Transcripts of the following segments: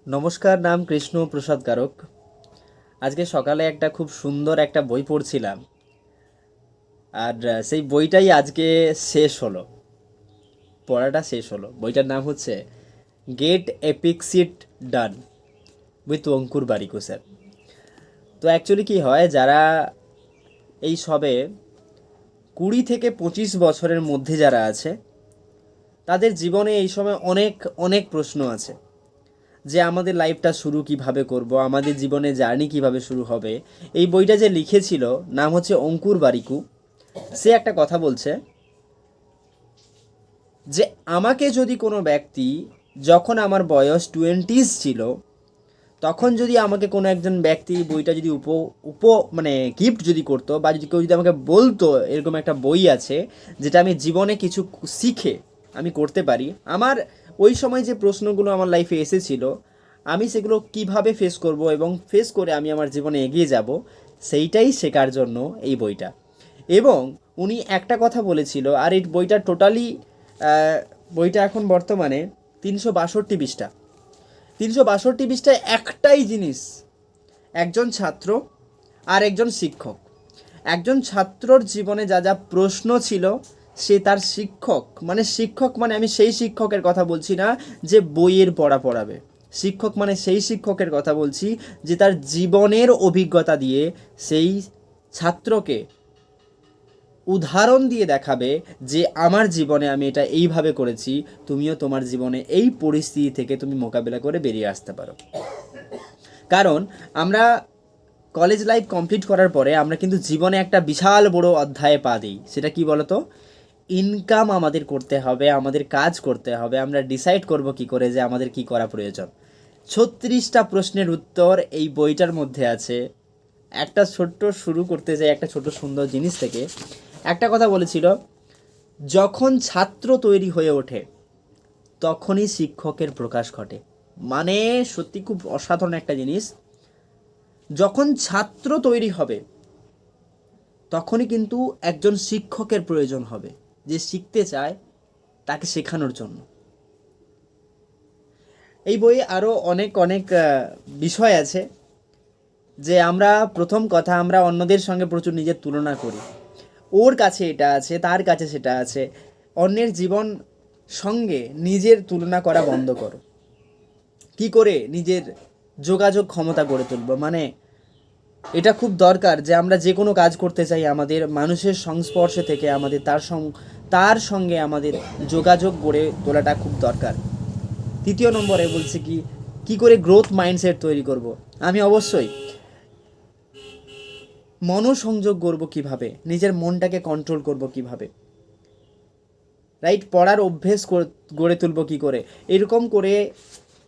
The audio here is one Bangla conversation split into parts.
নমস্কার, নাম কৃষ্ণ প্রসাদ কারক। আজকে সকালে একটা খুব সুন্দর একটা বই পড়ছিলাম, আর সেই বইটাই আজকে শেষ হলো, পড়াটা শেষ হলো। বইটার নাম হচ্ছে get epic shit done with Ankur Warikoo sir. তো অ্যাকচুয়ালি কী হয়, যারা এই সবে 20 থেকে 25 বছরের মধ্যে যারা আছে, তাদের জীবনে এই সময় অনেক অনেক প্রশ্ন আছে যে আমাদের লাইফটা শুরু কিভাবে করব, আমাদের জীবনে জার্নি কিভাবে শুরু হবে। এই বইটা যে লিখেছিল, নাম হচ্ছে অঙ্কুর বারিকু। সে একটা কথা বলছে যে আমাকে যদি কোনো ব্যক্তি, যখন আমার বয়স 20s ছিল, তখন যদি আমাকে কোনো একজন ব্যক্তি বইটা যদি উপ উপ মানে গিফট যদি করতো, বা যদি কেউ যদি আমাকে বলতো এরকম একটা বই আছে যেটা আমি জীবনে কিছু শিখে আমি করতে পারি, আমার ওই সময় যে প্রশ্নগুলো আমার লাইফে এসেছিল আমি সেগুলো কিভাবে ফেস করব এবং ফেস করে আমি আমার জীবনে এগিয়ে যাব, সেইটাই শেখার জন্য এই বইটা। এবং উনি একটা কথা বলেছিল, আর এই বইটা টোটালি বইটা এখন বর্তমানে 362 পৃষ্ঠা। 362 পৃষ্ঠায় একটাই জিনিস, একজন ছাত্র আর একজন শিক্ষক। একজন ছাত্রর জীবনে যা যা প্রশ্ন ছিল, সে তার শিক্ষক মানে আমি সেই শিক্ষকের কথা বলছি না যে বইয়ের পড়া পড়াবে। শিক্ষক মানে সেই শিক্ষকের কথা বলছি যে তার জীবনের অভিজ্ঞতা দিয়ে সেই ছাত্রকে উদাহরণ দিয়ে দেখাবে যে আমার জীবনে আমি এটা এইভাবে করেছি, তুমিও তোমার জীবনে এই পরিস্থিতি থেকে তুমি মোকাবেলা করে বেরিয়ে আসতে পারো। কারণ আমরা কলেজ লাইফ কমপ্লিট করার পরে আমরা কিন্তু জীবনে একটা বিশাল বড় অধ্যায়ে পা দিই। সেটা কি বলতো? ইনকাম আমাদের করতে হবে, আমাদের কাজ করতে হবে। আমরা ডিসাইড করব কি করে যে আমাদের কি করা প্রয়োজন। 36টা প্রশ্নের উত্তর এই বইটার মধ্যে আছে। একটা ছোট্ট শুরু করতে যাই একটা ছোট সুন্দর জিনিস থেকে। একটা কথা বলেছিল, যখন ছাত্র তৈরি হয়ে ওঠে তখনই শিক্ষকের প্রকাশ ঘটে। মানে সত্যি খুব অসাধারণ একটা জিনিস। যখন ছাত্র তৈরি হবে তখনই কিন্তু একজন শিক্ষকের প্রয়োজন হবে, যে শিখতে চায় তাকে শেখানোর জন্য। এই বইয়ে আরও অনেক অনেক বিষয় আছে, যে আমরা প্রথম কথা আমরা অন্যদের সঙ্গে প্রচুর নিজের তুলনা করি। ওর কাছে এটা আছে, তার কাছে সেটা আছে। অন্যের জীবন সঙ্গে নিজের তুলনা করা বন্ধ করো। কি করে নিজের যোগাযোগ ক্ষমতা গড়ে তুলব, মানে এটা খুব দরকার যে আমরা যে কোনো কাজ করতে চাই আমাদের মানুষের সংস্পর্শে থেকে আমাদের তার সঙ্গে আমাদের যোগাযোগ গড়ে তোলাটা খুব দরকার। তৃতীয় নম্বরে বলছে কি করে গ্রোথ মাইন্ডসেট তৈরি করব। আমি অবশ্যই মনোসংযোগ করব কিভাবে, নিজের মনটাকে কন্ট্রোল করব কিভাবে, রাইট, পড়ার অভ্যেস গড়ে তুলব কি করে। এরকম করে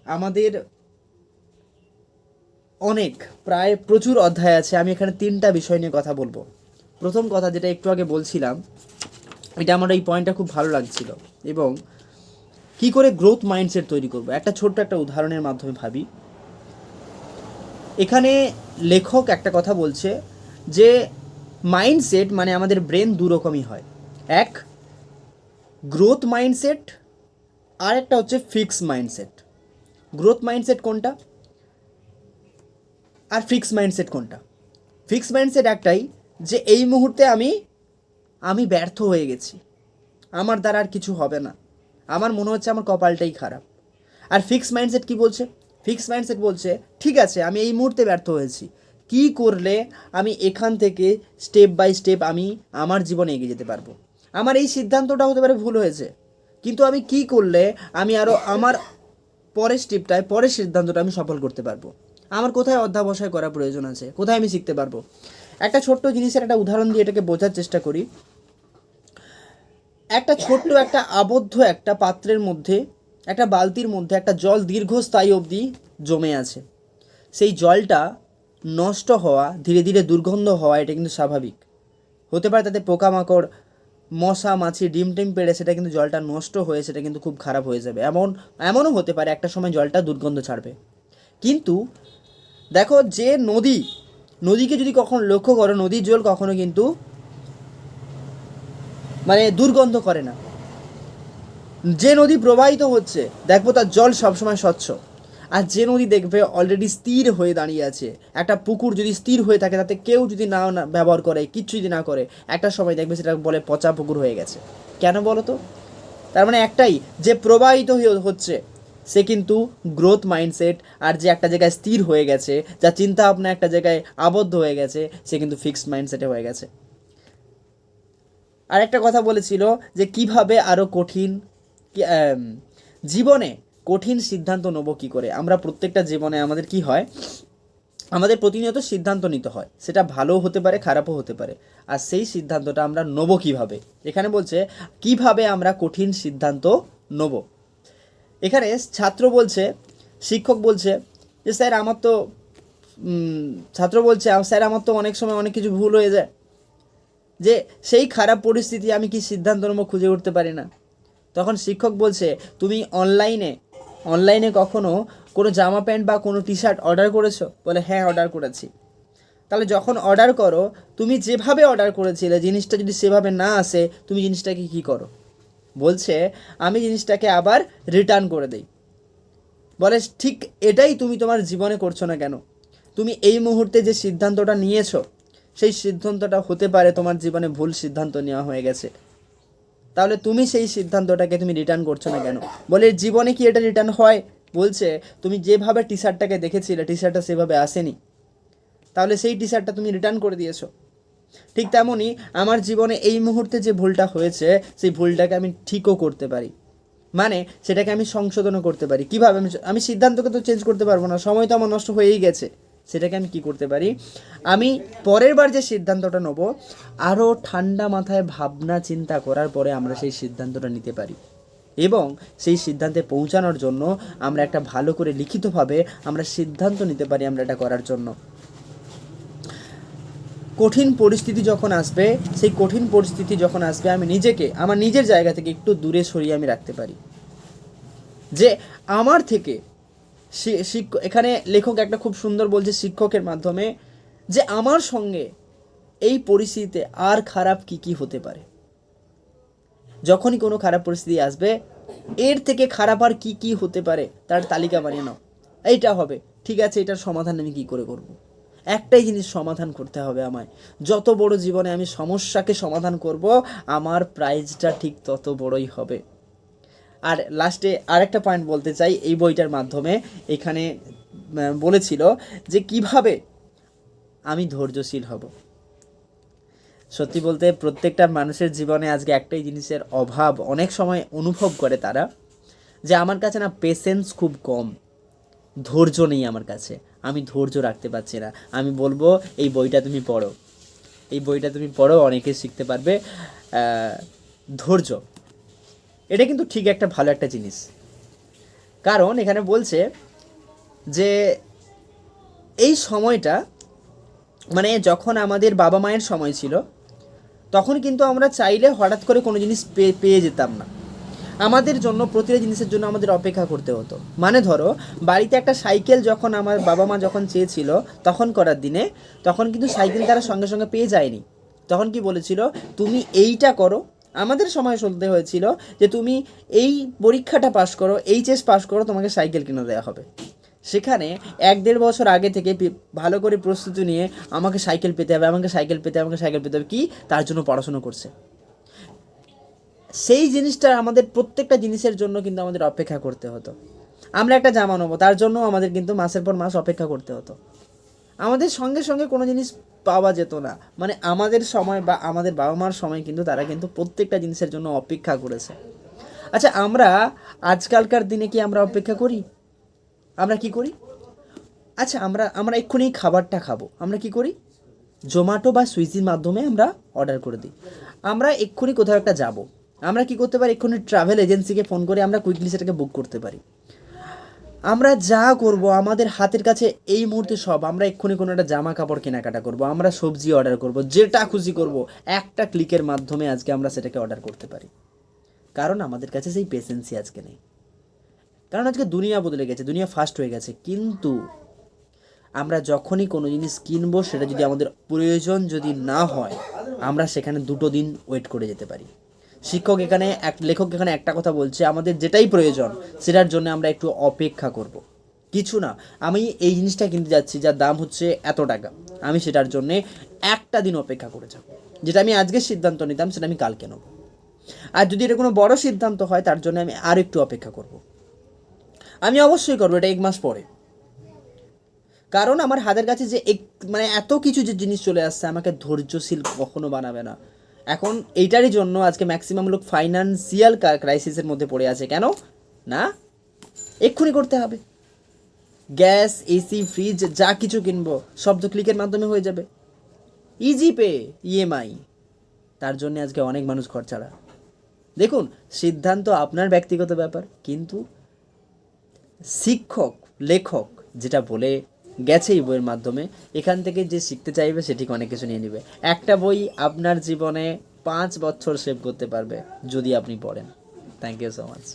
আমাদের অনেক প্রায় প্রচুর অধ্যায় আছে। আমি এখানে 3টা বিষয় নিয়ে কথা বলবো। প্রথম কথা যেটা একটু আগে বলছিলাম, এটা আমার এই পয়েন্টটা খুব ভালো লাগছিল। এবং কি করে গ্রোথ মাইন্ডসেট তৈরি করব, একটা ছোট্ট একটা উদাহরণের মাধ্যমে ভাবি। এখানে লেখক একটা কথা বলছে যে মাইন্ডসেট মানে আমাদের ব্রেন দুরকমই হয়। এক গ্রোথ মাইন্ডসেট, আর একটা হচ্ছে ফিক্স মাইন্ডসেট। গ্রোথ মাইন্ডসেট কোনটা আর ফিক্স মাইন্ডসেট কোনটা? ফিক্স মাইন্ডসেট একটাই, যে এই মুহূর্তে আমি ব্যর্থ হয়ে গেছি, আমার দ্বারা আর কিছু হবে না, আমার মনে হচ্ছে আমার কপালটাই খারাপ। আর ফিক্স মাইন্ডসেট কি বলছে? ফিক্স মাইন্ডসেট বলছে ঠিক আছে, আমি এই মুহূর্তে ব্যর্থ হয়েছি, কি করলে আমি এখান থেকে স্টেপ বাই স্টেপ আমি আমার জীবনে এগিয়ে যেতে পারবো। আমার এই সিদ্ধান্তটা হতে পারে ভুল হয়েছে, কিন্তু আমি কি করলে আমি আরও আমার পরের স্টেপটায় পরের সিদ্ধান্তটা আমি সফল করতে পারবো। আমার কোথায় অধ্যাবসায় করা প্রয়োজন আছে, কোথায় আমি শিখতে পারবো। একটা ছোট্ট জিনিসের একটা উদাহরণ দিয়ে এটাকে বোঝার চেষ্টা করি। একটা ছোট্ট একটা আবদ্ধ একটা পাত্রের মধ্যে, একটা বালতির মধ্যে একটা জল দীর্ঘস্থায়ী অবধি জমে আছে। সেই জলটা নষ্ট হওয়া, ধীরে ধীরে দুর্গন্ধ হওয়া, এটা কিন্তু স্বাভাবিক। হতে পারে তাতে পোকামাকড়, মশা মাছি ডিম টিম পেড়ে সেটা কিন্তু জলটা নষ্ট হয়ে সেটা কিন্তু খুব খারাপ হয়ে যাবে। এমনও হতে পারে একটা সময় জলটা দুর্গন্ধ ছাড়বে। কিন্তু দেখো, যে নদীকে যদি কখনো লক্ষ্য করো, নদীর জল কখনো কিন্তু দুর্গন্ধ করে না। যে নদী প্রবাহিত হচ্ছে দেখবো তার জল সবসময় স্বচ্ছ। আর যে নদী দেখবে অলরেডি স্থির হয়ে দাঁড়িয়ে আছে, একটা পুকুর যদি স্থির হয়ে থাকে, তাতে কেউ যদি না ব্যবহার করে, কিচ্ছু যদি না করে, একটা সময় দেখবে সেটা বলে পচা পুকুর হয়ে গেছে। কেন বলো তো? তার মানে একটাই, যে প্রবাহিত হচ্ছে সে কিন্তু গ্রোথ মাইন্ডসেট, আর যে একটা জায়গায় স্থির হয়ে গেছে, যার চিন্তা ভাবনা একটা জায়গায় আবদ্ধ হয়ে গেছে, সে কিন্তু ফিক্সড মাইন্ডসেটে হয়ে গেছে। আর একটা কথা বলেছিল যে কিভাবে আরও কঠিন জীবনে কঠিন সিদ্ধান্ত নেবো কী করে। আমরা প্রত্যেকটা জীবনে আমাদের কি হয়, আমাদের প্রতিনিয়ত সিদ্ধান্ত নিতে হয়, সেটা ভালোও হতে পারে খারাপও হতে পারে। আর সেই সিদ্ধান্তটা আমরা নেবো কীভাবে, এখানে বলছে কিভাবে আমরা কঠিন সিদ্ধান্ত নেব। এখানে ছাত্র বলছে, শিক্ষক বলছে যে স্যার আমার তো ছাত্র বলছে স্যার আমার তো অনেক সময় অনেক কিছু ভুল হয়ে যায়, যে সেই খারাপ পরিস্থিতি আমি কি সিদ্ধান্ত নেবো খুঁজে উঠতে পারি না। তখন শিক্ষক বলছে তুমি অনলাইনে কখনো কোনো জামা প্যান্ট বা কোনো টি শার্ট অর্ডার করেছো? বলে হ্যাঁ অর্ডার করেছি। তাহলে যখন অর্ডার করো, তুমি যেভাবে অর্ডার করেছিলে জিনিসটা যদি সেভাবে না আসে, তুমি জিনিসটাকে কী করো? বলছে আমি জিনিসটাকে আবার রিটার্ন করে দিই। বলে ঠিক এটাই তুমি তোমার জীবনে করছো না কেন? তুমি এই মুহূর্তে যে সিদ্ধান্তটা নিয়েছো, সেই সিদ্ধান্তটা হতে পারে তোমার জীবনে ভুল সিদ্ধান্ত নেওয়া হয়ে গেছে। তাহলে তুমি সেই সিদ্ধান্তটাকে তুমি রিটার্ন করছো না কেন? বলে জীবনে কি এটা রিটার্ন হয়? বলছে তুমি যেভাবে টি শার্টটাকে দেখেছিলে টি শার্টটা সেভাবে আসেনি, তাহলে সেই টি শার্টটা তুমি রিটার্ন করে দিয়েছো। ঠিক তেমনই আমার জীবনে এই মুহূর্তে যে ভুলটা হয়েছে, সেই ভুলটাকে আমি ঠিকও করতে পারি, মানে সেটাকে আমি সংশোধনও করতে পারি। কীভাবে? আমি সিদ্ধান্তকে তো চেঞ্জ করতে পারবো না, সময় তো আমার নষ্ট হয়েই গেছে। সেটাকে আমি কি করতে পারি, আমি পরের বার যে সিদ্ধান্তটা নেবো, আরও ঠান্ডা মাথায় ভাবনা চিন্তা করার পরে আমরা সেই সিদ্ধান্তটা নিতে পারি, এবং সেই সিদ্ধান্তে পৌঁছানোর জন্য আমরা একটা ভালো করে লিখিতভাবে আমরা সিদ্ধান্ত নিতে পারি আমরা এটা করার জন্য। কঠিন পরিস্থিতি যখন আসবে, সেই কঠিন পরিস্থিতি যখন আসবে আমি নিজেকে আমার নিজের জায়গা থেকে একটু দূরে সরিয়ে আমি রাখতে পারি, যে আমার থেকে এখানে লেখক একটা খুব সুন্দর বলছে শিক্ষকের মাধ্যমে, যে আমার সঙ্গে এই পরিস্থিতিতে আর খারাপ কি হতে পারে। যখনই কোনো খারাপ পরিস্থিতি আসবে, এর থেকে খারাপ আর কি হতে পারে তার তালিকা বানিয়ে নাও। এইটা হবে, ঠিক আছে, এটার সমাধান আমি কি করে করব। একটাই জিনিস সমাধান করতে হবে আমায়। যত বড় জীবনে আমি সমস্যাকে সমাধান করব, আমার প্রাইজটা ঠিক তত বড়ই হবে। আর লাস্টে আরেকটা পয়েন্ট বলতে চাই, এই বইটার মাধ্যমে এখানে বলেছিল যে কিভাবে আমি ধৈর্যশীল হব। সত্যি বলতে প্রত্যেকটা মানুষের জীবনে আজকে একটাই জিনিসের অভাব অনেক সময় অনুভব করে তারা, যে আমার কাছে না পেশেন্স খুব কম, ধৈর্য নেই আমার কাছে, আমি ধৈর্য রাখতে পারছি না। আমি বলবো এই বইটা তুমি পড়ো, এই বইটা তুমি পড়ো, অনেকে শিখতে পারবে। ধৈর্য এটা কিন্তু ঠিক একটা ভালো একটা জিনিস, কারণ এখানে বলছে যে এই সময়টা মানে যখন আমাদের বাবা মায়ের সময় ছিল, তখন কিন্তু আমরা চাইলে হঠাৎ করে কোনো জিনিস পেয়ে যেতাম না। আমাদের জন্য প্রতিটা জিনিসের জন্য আমাদের অপেক্ষা করতে হতো। মানে ধরো বাড়িতে একটা সাইকেল যখন আমার বাবা মা যখন চেয়েছিল তখন করার দিনে, তখন কিন্তু সাইকেল তারা সঙ্গে সঙ্গে পেয়ে যায়নি। তখন কি বলেছিল, তুমি এইটা করো। আমাদের সময় শুনতে হয়েছিল যে তুমি এই পরীক্ষাটা পাস করো, এইচএস পাস করো, তোমাকে সাইকেল কিনে দেওয়া হবে। সেখানে 1-1.5 বছর আগে থেকে ভালো করে প্রস্তুতি নিয়ে আমাকে সাইকেল পেতে হবে, আমাকে সাইকেল পেতে হবে, কি তার জন্য পড়াশুনো করছে। সেই জিনিসটা আমাদের প্রত্যেকটা জিনিসের জন্য কিন্তু আমাদের অপেক্ষা করতে হতো। আমরা একটা জামা নেবো, তার জন্য আমাদের কিন্তু মাসের পর মাস অপেক্ষা করতে হতো। আমাদের সঙ্গে সঙ্গে কোনো জিনিস পাওয়া যেত না। মানে আমাদের সময় বা আমাদের বাবা মার সময় কিন্তু তারা কিন্তু প্রত্যেকটা জিনিসের জন্য অপেক্ষা করেছে। আচ্ছা, আমরা আজকালকার দিনে কি আমরা অপেক্ষা করি? আমরা কি করি? আচ্ছা, আমরা এক্ষুনি খাবারটা খাবো, আমরা কি করি? জোম্যাটো বা সুইগির মাধ্যমে আমরা অর্ডার করে দিই। আমরা এক্ষুনি কোথাও একটা যাব, আমরা কি করতে পারি? এক্ষুনি ট্রাভেল এজেন্সিকে ফোন করে আমরা কুইকলি সেটাকে বুক করতে পারি। আমরা যা করব আমাদের হাতের কাছে এই মুহূর্তে সব, আমরা এক্ষুনি কোনো একটা জামা কাপড় কেনাকাটা করব, আমরা সবজি অর্ডার করব, যেটা খুশি করব, একটা ক্লিকের মাধ্যমে আজকে আমরা সেটাকে অর্ডার করতে পারি। কারণ আমাদের কাছে সেই পেশেন্সই আজকে নেই। কারণ আজকে দুনিয়া বদলে গেছে, দুনিয়া ফাস্ট হয়ে গেছে। কিন্তু আমরা যখনই কোনো জিনিস কিনবো, সেটা যদি আমাদের প্রয়োজন যদি না হয়, আমরা সেখানে 2 দিন ওয়েট করে যেতে পারি। লেখক এখানে একটা কথা বলছে, আমাদের যেটাই প্রয়োজন সেটার জন্য আমরা একটু অপেক্ষা করব। কিছু না, আমি এই জিনিসটা কিনতে যাচ্ছি যার দাম হচ্ছে এত টাকা, আমি সেটার জন্যে একটা দিন অপেক্ষা করে যাবো। যেটা আমি আজকে সিদ্ধান্ত নিতাম সেটা আমি কালকে নেবো। আর যদি এটা কোনো বড় সিদ্ধান্ত হয় তার জন্য আমি আর একটু অপেক্ষা করব। আমি অবশ্যই করবো এটা 1 মাস পরে। কারণ আমার হাতের কাছে যে মানে এত কিছু যে জিনিস চলে আসছে, আমাকে ধৈর্যশীল কখনো বানাবে না। এখন এইটারই জন্য আজকে ম্যাক্সিমাম লোক ফাইন্যান্সিয়াল ক্রাইসিসের মধ্যে পড়ে আছে। কেন না, এক্ষুনি করতে হবে। গ্যাস, এসি, ফ্রিজ যা কিছু কিনবো সব তো ক্লিকের মাধ্যমে হয়ে যাবে, ইজি পে, ইএমআই। তার জন্য আজকে অনেক মানুষ ঘর ছাড়া। দেখুন, সিদ্ধান্ত আপনার ব্যক্তিগত ব্যাপার, কিন্তু শিক্ষক, লেখক যেটা বলে গেছে এই বইয়ের মাধ্যমে, এখান থেকে যে শিখতে চাইবে সে ঠিক অনেক কিছু নিয়ে নেবে। একটা বই আপনার জীবনে 5 বছর সেভ করতে পারবে যদি আপনি পড়েন। Thank you so much.